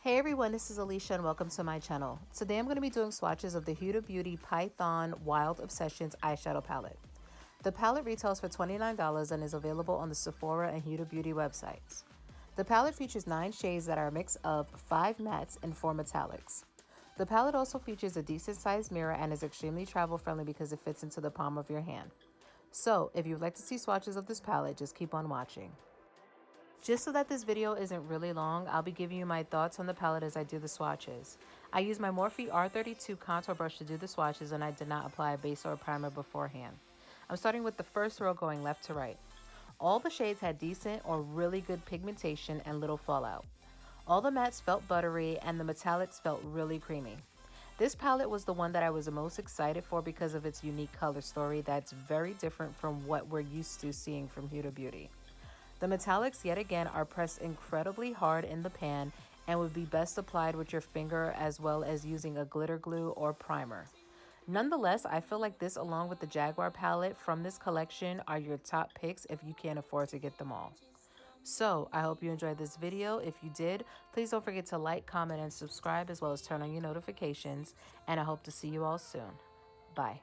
Hey everyone, this is Alicia and welcome to my channel. Today I'm going to be doing swatches of the Huda Beauty Python Wild Obsessions eyeshadow palette. The palette retails for $29 and is available on the Sephora and Huda Beauty websites. The palette features 9 shades that are a mix of 5 mattes and 4 metallics. The palette also features a decent sized mirror and is extremely travel friendly because it fits into the palm of your hand. So if you would like to see swatches of this palette, just keep on watching. Just so that this video isn't really long, I'll be giving you my thoughts on the palette as I do the swatches. I use my Morphe R32 contour brush to do the swatches and I did not apply a base or a primer beforehand. I'm starting with the first row going left to right. All the shades had decent or really good pigmentation and little fallout. All the mattes felt buttery and the metallics felt really creamy. This palette was the one that I was the most excited for because of its unique color story that's very different from what we're used to seeing from Huda Beauty. The metallics yet again are pressed incredibly hard in the pan and would be best applied with your finger as well as using a glitter glue or primer. Nonetheless, I feel like this along with the Jaguar palette from this collection are your top picks if you can't afford to get them all. So I hope you enjoyed this video. If you did, please don't forget to like, comment, and subscribe as well as turn on your notifications. And I hope to see you all soon. Bye.